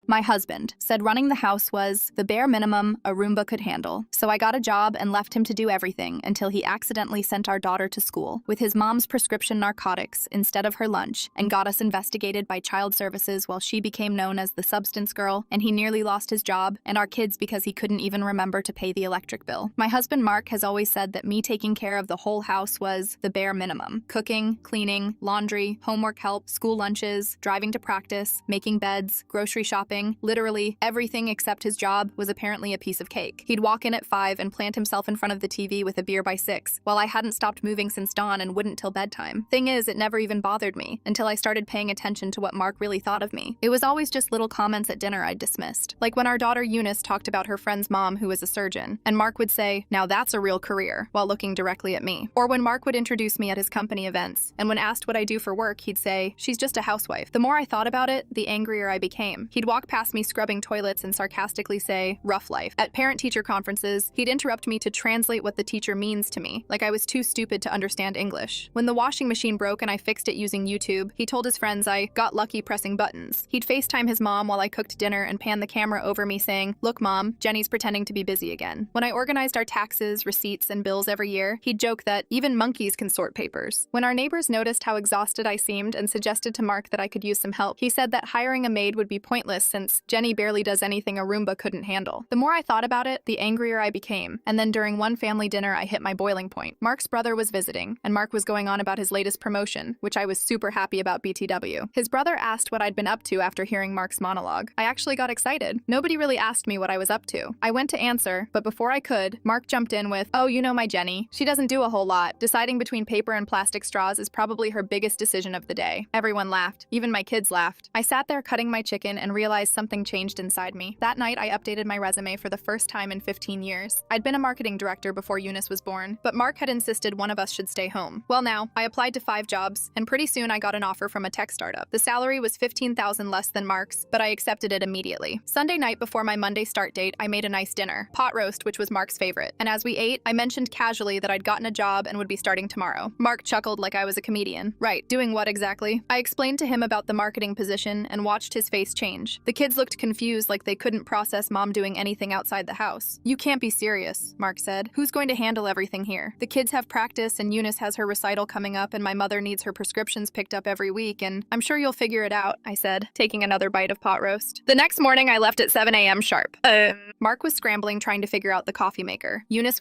My husband said running the house was the bare minimum a Roomba could handle. So I got a job and left him to do everything until he accidentally sent our daughter to school with his mom's prescription narcotics instead of her lunch and got us investigated by child services while she became known as the substance girl, and he nearly lost his job and our kids because he couldn't even remember to pay the electric bill. My husband Mark has always said that me taking care of the whole house was the bare minimum. Cooking, cleaning, laundry, homework help, school lunches, driving to practice, making beds, grocery shopping, literally everything except his job was apparently a piece of cake. He'd walk in at 5 and plant himself in front of the TV with a beer by 6, while I hadn't stopped moving since dawn and wouldn't till bedtime. Thing is, it never even bothered me until I started paying attention to what Mark really thought of me. It was always just little comments at dinner I'd dismissed. Like when our daughter Eunice talked about her friend's mom who was a surgeon, and Mark would say, "Now that's a real career," while looking directly at me. Or when Mark would introduce me at his company events, and when asked what I do for work, he'd say, "She's just a housewife." The more I thought about it, the angrier I became. He'd walk past me scrubbing toilets and sarcastically say, "Rough life." At parent-teacher conferences, he'd interrupt me to translate what the teacher means to me, like I was too stupid to understand English. When the washing machine broke and I fixed it using YouTube, he told his friends I got lucky pressing buttons. He'd FaceTime his mom while I cooked dinner and pan the camera over me saying, "Look, Mom, Jenny's pretending to be busy again." When I organized our taxes, receipts, and bills every year, he'd joke that even monkeys can sort papers. When our neighbors noticed how exhausted I seemed and suggested to Mark that I could use some help, he said that hiring a maid would be pointless since Jenny barely does anything a Roomba couldn't handle. The more I thought about it, the angrier I became. And then during one family dinner, I hit my boiling point. Mark's brother was visiting, and Mark was going on about his latest promotion, which I was super happy about BTW. His brother asked what I'd been up to after hearing Mark's monologue. I actually got excited. Nobody really asked me what I was up to. I went to answer, but before I could, Mark jumped in with, "Oh, you know my Jenny. She doesn't do a whole lot. Deciding between paper and plastic straws is probably her biggest decision of the day." Everyone laughed. Even my kids laughed. I sat there cutting my chicken and realized something changed inside me. That night, I updated my resume for the first time in 15 years. I'd been a marketing director before Eunice was born, but Mark had insisted one of us should stay home. Well, now, I applied to 5 jobs, and pretty soon I got an offer from a tech startup. The salary was $15,000 less than Mark's, but I accepted it immediately. Sunday night before my Monday start date, I made a nice dinner, pot roast, which was Mark's favorite. And as we ate, I mentioned casually that I'd gotten a job and would be starting tomorrow. Mark chuckled like I was a comedian. "Right, doing what exactly?" I explained to him about the marketing position and watched his face change. The kids looked confused like they couldn't process Mom doing anything outside the house. "You can't be serious," Mark said. "Who's going to handle everything here? The kids have practice and Eunice has her recital coming up and my mother needs her prescriptions picked up every week and I'm sure you'll figure it out," I said, taking another bite of pot roast. The next morning I left at 7 a.m. sharp. Mark was scrambling trying to figure out the coffee maker. Eunice